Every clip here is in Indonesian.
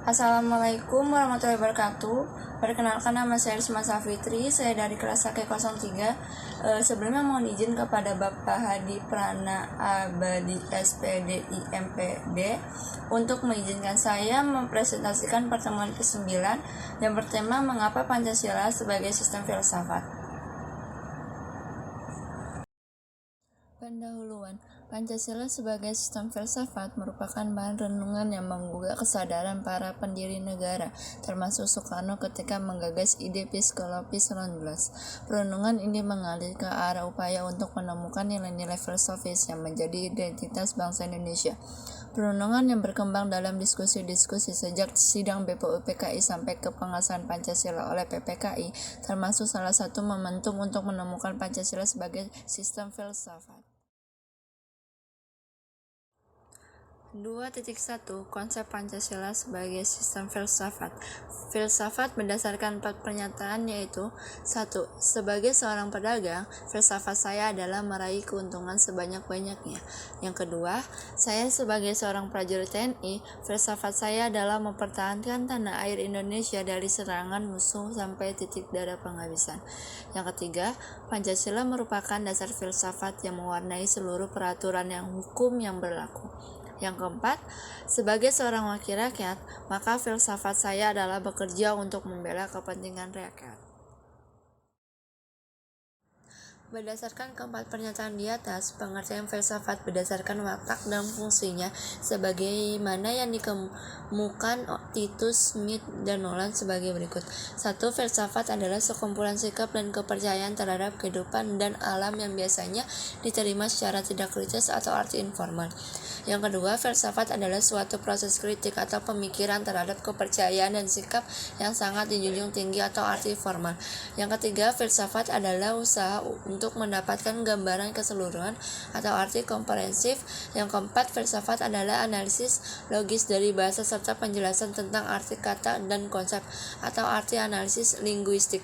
Assalamualaikum warahmatullahi wabarakatuh. Perkenalkan, nama saya Risma Safitri, saya dari kelas AK03. Sebelumnya mohon izin kepada Bapak Hadi Prana Abadi SPD IMPD untuk mengizinkan saya mempresentasikan pertemuan ke-9 yang bertema mengapa Pancasila sebagai sistem filsafat. Pendahuluan, Pancasila sebagai sistem filsafat merupakan bahan renungan yang menggugah kesadaran para pendiri negara, termasuk Soekarno ketika menggagas ide Psikologis 19. Renungan ini mengalir ke arah upaya untuk menemukan nilai-nilai filosofis yang menjadi identitas bangsa Indonesia. Renungan yang berkembang dalam diskusi-diskusi sejak sidang BPUPKI sampai ke pengesahan Pancasila oleh PPKI, termasuk salah satu momentum untuk menemukan Pancasila sebagai sistem filsafat. 2.1 Konsep Pancasila sebagai sistem filsafat. Filsafat berdasarkan 4 pernyataan, yaitu 1. Sebagai seorang pedagang, filsafat saya adalah meraih keuntungan sebanyak-banyaknya. Yang kedua, saya sebagai seorang prajurit TNI, filsafat saya adalah mempertahankan tanah air Indonesia dari serangan musuh sampai titik darah penghabisan. Yang ketiga, Pancasila merupakan dasar filsafat yang mewarnai seluruh peraturan yang hukum yang berlaku. Yang keempat, sebagai seorang wakil rakyat, maka filsafat saya adalah bekerja untuk membela kepentingan rakyat. Berdasarkan keempat pernyataan di atas, pengertian filsafat berdasarkan watak dan fungsinya sebagaimana yang dikemukakan Titus, Smith, dan Nolan sebagai berikut. 1. Filsafat adalah sekumpulan sikap dan kepercayaan terhadap kehidupan dan alam yang biasanya diterima secara tidak kritis atau arti informal. Yang kedua, filsafat adalah suatu proses kritik atau pemikiran terhadap kepercayaan dan sikap yang sangat dijunjung tinggi atau arti formal. Yang ketiga, filsafat adalah usaha untuk mendapatkan gambaran keseluruhan atau arti komprehensif. Yang keempat, filsafat adalah analisis logis dari bahasa serta penjelasan tentang arti kata dan konsep atau arti analisis linguistik.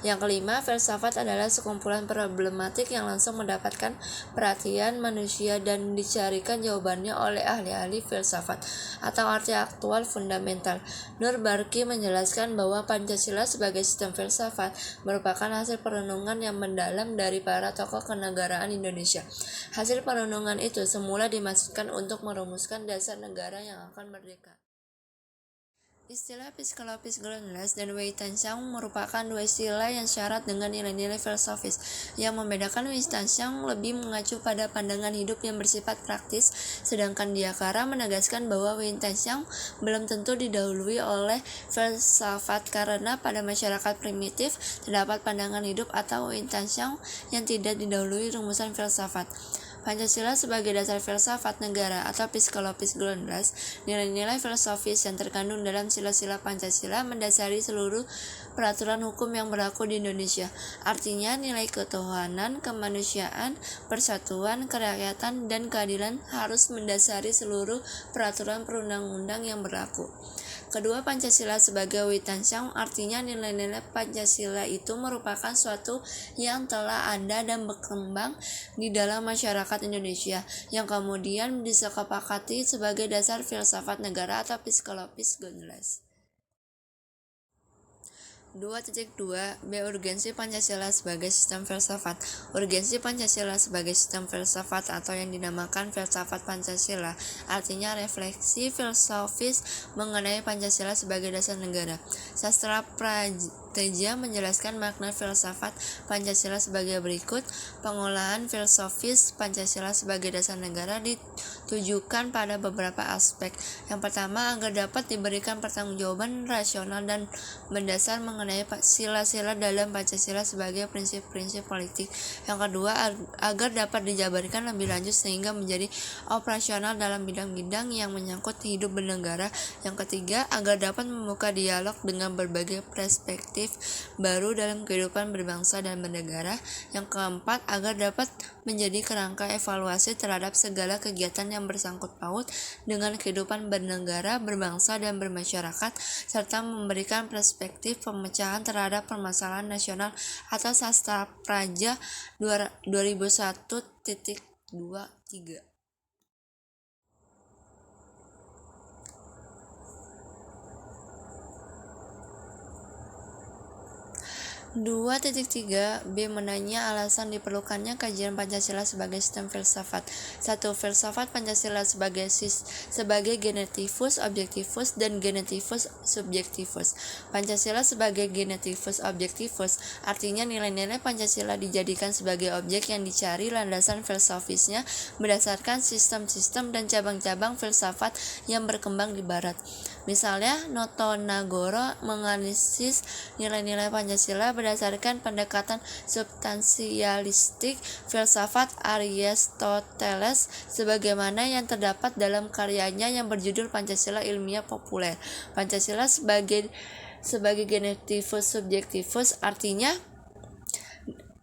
Yang kelima, filsafat adalah sekumpulan problematik yang langsung mendapatkan perhatian manusia dan dicarikan jawabannya oleh ahli-ahli filsafat atau arti aktual fundamental. Nur Barki menjelaskan bahwa Pancasila sebagai sistem filsafat merupakan hasil perenungan yang mendalam dari para tokoh kenegaraan Indonesia. Hasil perenungan itu semula dimaksudkan untuk merumuskan dasar negara yang akan merdeka. Istilah Psikologis 19 dan Wei-Tanshan merupakan dua istilah yang syarat dengan nilai-nilai filosofis. Yang membedakan Wei-Tanshan lebih mengacu pada pandangan hidup yang bersifat praktis, sedangkan Diakara menegaskan bahwa Wei-Tanshan belum tentu didahului oleh filsafat karena pada masyarakat primitif terdapat pandangan hidup atau Wei-Tanshan yang tidak didahului rumusan filsafat. Pancasila sebagai dasar filsafat negara atau Psikologis 19, nilai-nilai filosofis yang terkandung dalam sila-sila Pancasila mendasari seluruh peraturan hukum yang berlaku di Indonesia. Artinya, nilai ketuhanan, kemanusiaan, persatuan, kerakyatan, dan keadilan harus mendasari seluruh peraturan perundang-undang yang berlaku. Kedua, Pancasila sebagai Wei-Tanshan artinya nilai-nilai Pancasila itu merupakan suatu yang telah ada dan berkembang di dalam masyarakat Indonesia yang kemudian disepakati sebagai dasar filsafat negara atau Psikologis 19. 2.2 B. Urgensi Pancasila sebagai sistem filsafat. Urgensi Pancasila sebagai sistem filsafat atau yang dinamakan filsafat Pancasila artinya refleksi filosofis mengenai Pancasila sebagai dasar negara. Sastra Prateja menjelaskan makna filsafat Pancasila sebagai berikut. Pengolahan filosofis Pancasila sebagai dasar negara ditujukan pada beberapa aspek. Yang pertama, agar dapat diberikan pertanggungjawaban rasional dan mendasar mengenai sila-sila dalam Pancasila sebagai prinsip-prinsip politik. Yang kedua, agar dapat dijabarkan lebih lanjut sehingga menjadi operasional dalam bidang-bidang yang menyangkut hidup bernegara. Yang ketiga, agar dapat membuka dialog dengan berbagai perspektif baru dalam kehidupan berbangsa dan bernegara. Yang keempat, agar dapat menjadi kerangka evaluasi terhadap segala kegiatan yang bersangkut paut dengan kehidupan bernegara, berbangsa, dan bermasyarakat, serta memberikan perspektif pemecahan terhadap permasalahan nasional atau Sastra Praja 2001.23. 2.3b menanya alasan diperlukannya kajian Pancasila sebagai sistem filsafat. 1. Filsafat Pancasila sebagai genetivus objektivus dan genetivus subjektivus. Pancasila sebagai genetivus objektivus artinya nilai-nilai Pancasila dijadikan sebagai objek yang dicari landasan filosofisnya berdasarkan sistem-sistem dan cabang-cabang filsafat yang berkembang di Barat. Misalnya, Notonagoro menganalisis nilai-nilai Pancasila berdasarkan pendekatan substansialistik filsafat Aristoteles sebagaimana yang terdapat dalam karyanya yang berjudul Pancasila Ilmiah Populer. Pancasila sebagai genetivus subjektivus artinya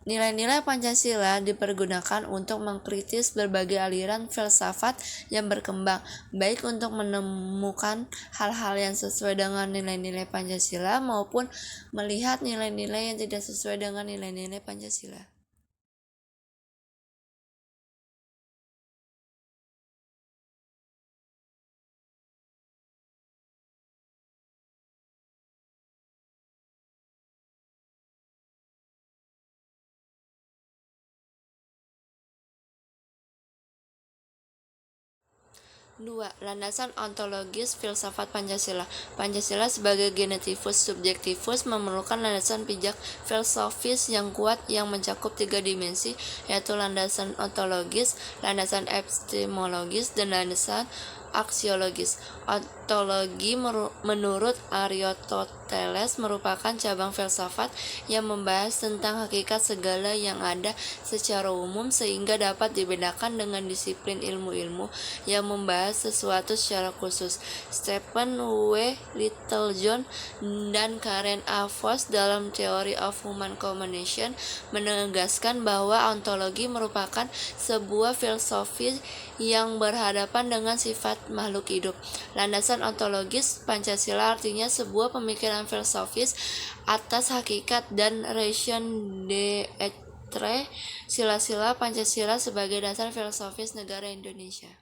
nilai-nilai Pancasila dipergunakan untuk mengkritis berbagai aliran filsafat yang berkembang, baik untuk menemukan hal-hal yang sesuai dengan nilai-nilai Pancasila maupun melihat nilai-nilai yang tidak sesuai dengan nilai-nilai Pancasila. Dua, landasan ontologis filsafat Pancasila. Pancasila sebagai genetivus subjektivus memerlukan landasan pijak filosofis yang kuat yang mencakup 3 dimensi, yaitu landasan ontologis, landasan epistemologis, dan landasan aksiologis. Ontologi menurut Aristoteles merupakan cabang filsafat yang membahas tentang hakikat segala yang ada secara umum sehingga dapat dibedakan dengan disiplin ilmu-ilmu yang membahas sesuatu secara khusus. Stephen W. Littlejohn dan Karen A. Voss dalam Theory of Human Cognition menegaskan bahwa ontologi merupakan sebuah filosofi yang berhadapan dengan sifat makhluk hidup. Landasan ontologis Pancasila artinya sebuah pemikiran filosofis atas hakikat dan raison d'être sila-sila Pancasila sebagai dasar filosofis negara Indonesia.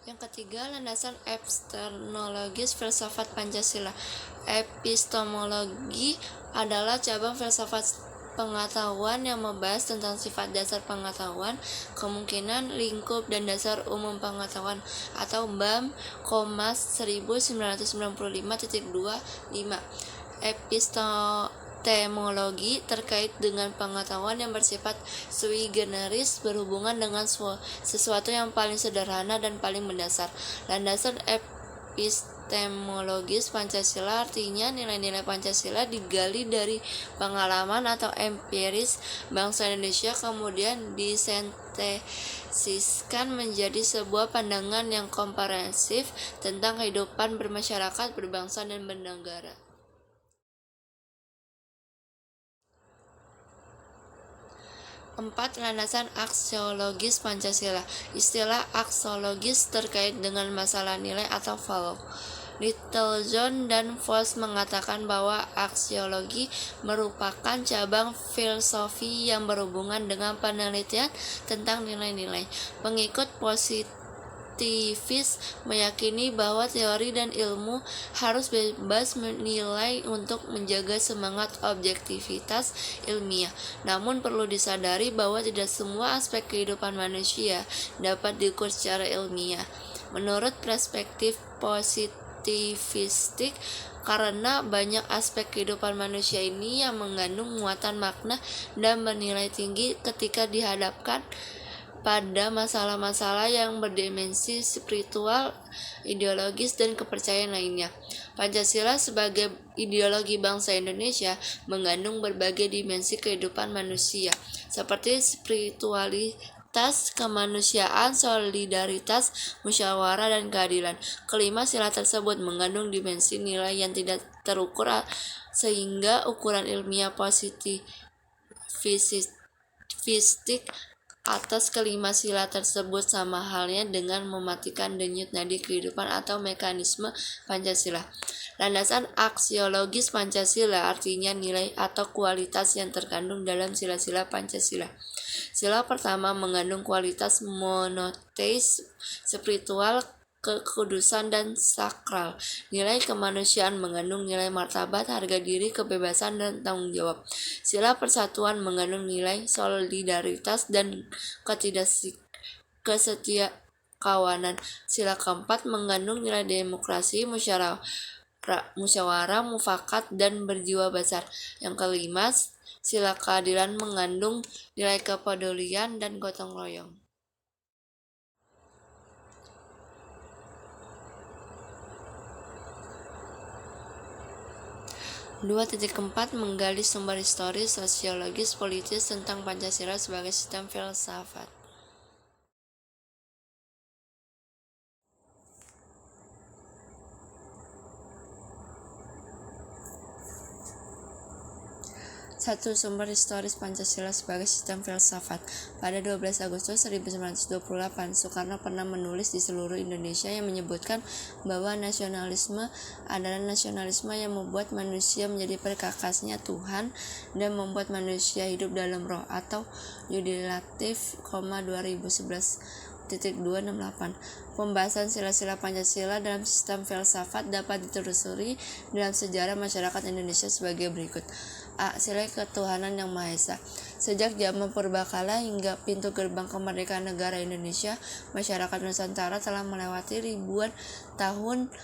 Yang ketiga, landasan epistemologis filsafat Pancasila. Epistemologi adalah cabang filsafat pengetahuan yang membahas tentang sifat dasar pengetahuan, kemungkinan, lingkup, dan dasar umum pengetahuan atau BAM, 1995.25. Epistemologi terkait dengan pengetahuan yang bersifat sui generis berhubungan dengan sesuatu yang paling sederhana dan paling mendasar. Landasan epistemologis Pancasila artinya nilai-nilai Pancasila digali dari pengalaman atau empiris bangsa Indonesia kemudian disintesiskan menjadi sebuah pandangan yang komprehensif tentang kehidupan bermasyarakat, berbangsa, dan bernegara. 4. Landasan aksiologis Pancasila. Istilah aksiologis terkait dengan masalah nilai atau value. Littlejohn dan Voss mengatakan bahwa aksiologi merupakan cabang filosofi yang berhubungan dengan penelitian tentang nilai-nilai. Pengikut positivis meyakini bahwa teori dan ilmu harus bebas menilai untuk menjaga semangat objektivitas ilmiah. Namun perlu disadari bahwa tidak semua aspek kehidupan manusia dapat diukur secara ilmiah. Menurut perspektif positivistik, karena banyak aspek kehidupan manusia ini yang mengandung muatan makna dan bernilai tinggi ketika dihadapkan pada masalah-masalah yang berdimensi spiritual, ideologis, dan kepercayaan lainnya. Pancasila sebagai ideologi bangsa Indonesia mengandung berbagai dimensi kehidupan manusia, seperti spiritualitas, kemanusiaan, solidaritas, musyawarah, dan keadilan. Kelima sila tersebut mengandung dimensi nilai yang tidak terukur sehingga ukuran ilmiah positivistik atas kelima sila tersebut sama halnya dengan mematikan denyut nadi kehidupan atau mekanisme Pancasila. Landasan aksiologis Pancasila artinya nilai atau kualitas yang terkandung dalam sila-sila Pancasila. Sila pertama mengandung kualitas monoteis spiritual kekudusan, dan sakral. Nilai kemanusiaan mengandung nilai martabat, harga diri, kebebasan, dan tanggung jawab. Sila persatuan mengandung nilai solidaritas dan kesetiakawanan. Sila keempat mengandung nilai demokrasi, musyawarah, mufakat, dan berjiwa besar. Yang kelima, sila keadilan mengandung nilai kepedulian dan gotong royong. 2.4 Menggali sumber historis, sosiologis, politis tentang Pancasila sebagai sistem filsafat. 1. Sumber historis Pancasila sebagai sistem filsafat. Pada 12 Agustus 1928, Soekarno pernah menulis di seluruh Indonesia yang menyebutkan bahwa nasionalisme adalah nasionalisme yang membuat manusia menjadi perkakasnya Tuhan dan membuat manusia hidup dalam roh, atau Yudilatif, 2011.268. Pembahasan sila-sila Pancasila dalam sistem filsafat dapat ditelusuri dalam sejarah masyarakat Indonesia sebagai berikut. A. Sila ketuhanan yang Maha Esa. Sejak zaman purbakala hingga pintu gerbang kemerdekaan negara Indonesia, masyarakat Nusantara telah melewati ribuan tahun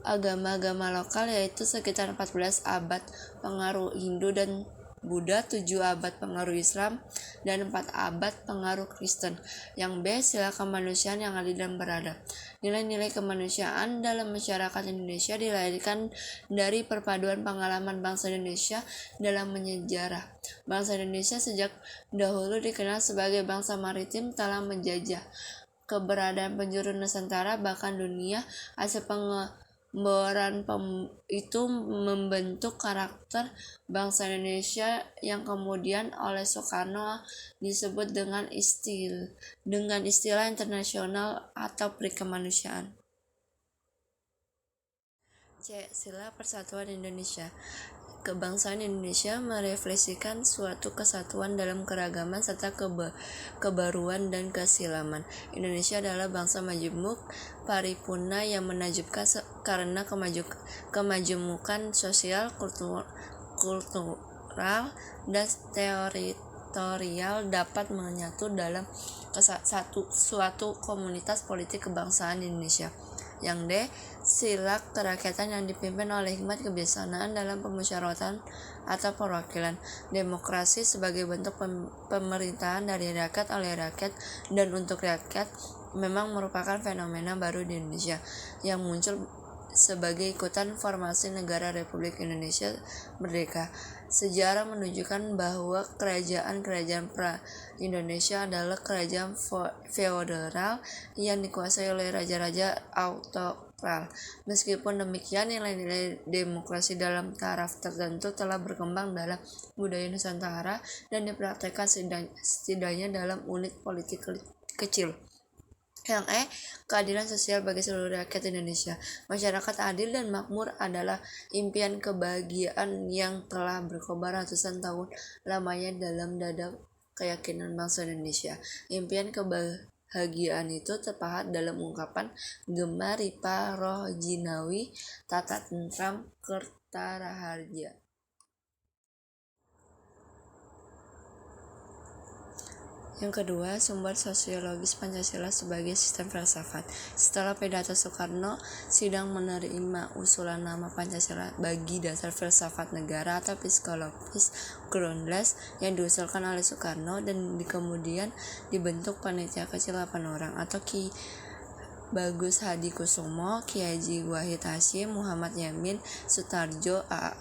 agama-agama lokal, yaitu sekitar 14 abad pengaruh Hindu dan Buddha, 7 abad pengaruh Islam, dan 4 abad pengaruh Kristen. Yang B. Sila kemanusiaan yang adil dan beradab. Nilai-nilai kemanusiaan dalam masyarakat Indonesia dilahirkan dari perpaduan pengalaman bangsa Indonesia dalam menyejarah. Bangsa Indonesia sejak dahulu dikenal sebagai bangsa maritim, telah menjajah keberadaan penjuru Nusantara, bahkan dunia. Hasil pengeboran itu membentuk karakter bangsa Indonesia yang kemudian oleh Soekarno disebut dengan istilah internasional atau perikemanusiaan. C. Sila persatuan Indonesia. Kebangsaan Indonesia merefleksikan suatu kesatuan dalam keragaman serta kebaruan dan kesilaman. Indonesia adalah bangsa majemuk, paripurna yang menakjubkan karena kemajemukan sosial, kultural, dan teritorial dapat menyatu dalam suatu komunitas politik kebangsaan Indonesia. Yang D. Sila kerakyatan yang dipimpin oleh hikmat kebijaksanaan dalam pemusyawaratan atau perwakilan. Demokrasi sebagai bentuk pemerintahan dari rakyat, oleh rakyat, dan untuk rakyat memang merupakan fenomena baru di Indonesia yang muncul sebagai ikutan formasi negara Republik Indonesia Merdeka. Sejarah menunjukkan bahwa kerajaan-kerajaan pra-Indonesia adalah kerajaan feodal yang dikuasai oleh raja-raja autokral. Meskipun demikian, nilai-nilai demokrasi dalam taraf tertentu telah berkembang dalam budaya Nusantara dan dipraktikkan setidaknya dalam unit politik kecil. Yang E. Keadilan sosial bagi seluruh rakyat Indonesia. Masyarakat adil dan makmur adalah impian kebahagiaan yang telah berkobar ratusan tahun lamanya dalam dada keyakinan bangsa Indonesia. Impian kebahagiaan itu terpahat dalam ungkapan Gema Ripa Roh Jinawi Tata Tentram Kertaraharja. Yang kedua, sumber sosiologis Pancasila sebagai sistem filsafat. Setelah pidato Soekarno, sidang menerima usulan nama Pancasila bagi dasar filsafat negara atau psikologis Grundles yang diusulkan oleh Soekarno, dan kemudian dibentuk panitia kecil 8 orang atau Ki Bagus Hadi Kusumo, Ki Haji Wahid Hasyim, Muhammad Yamin Sutarjo, A.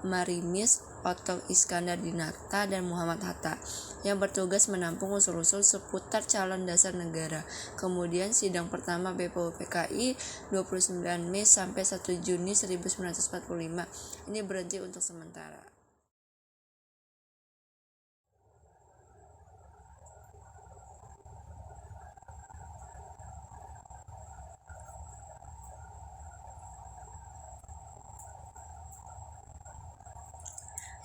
Marimis, Otto Iskandar Dinata, dan Muhammad Hatta, yang bertugas menampung usul-usul seputar calon dasar negara. Kemudian sidang pertama BPUPKI 29 Mei sampai 1 Juni 1945 ini berhenti untuk sementara.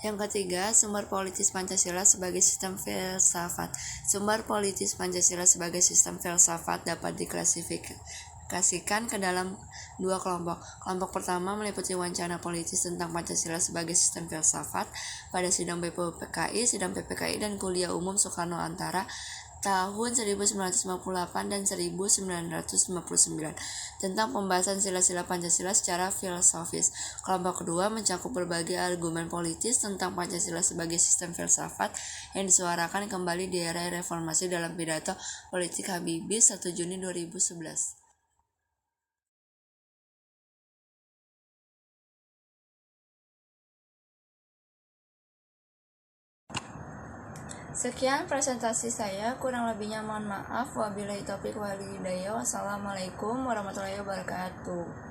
Yang ketiga, sumber politis Pancasila sebagai sistem filsafat. Sumber politis Pancasila sebagai sistem filsafat dapat diklasifikasikan diklasifikasikan ke dalam dua kelompok. Kelompok pertama meliputi wacana politis tentang Pancasila sebagai sistem filsafat pada sidang PPKI, dan kuliah umum Soekarno antara tahun 1958 dan 1959 tentang pembahasan sila-sila Pancasila secara filosofis. Kelompok kedua mencakup berbagai argumen politis tentang Pancasila sebagai sistem filsafat yang disuarakan kembali di era reformasi dalam pidato politik Habibie 1 Juni 2011. Sekian presentasi saya, kurang lebihnya mohon maaf. Wabillahi taufiq wal hidayah. Wassalamualaikum warahmatullahi wabarakatuh.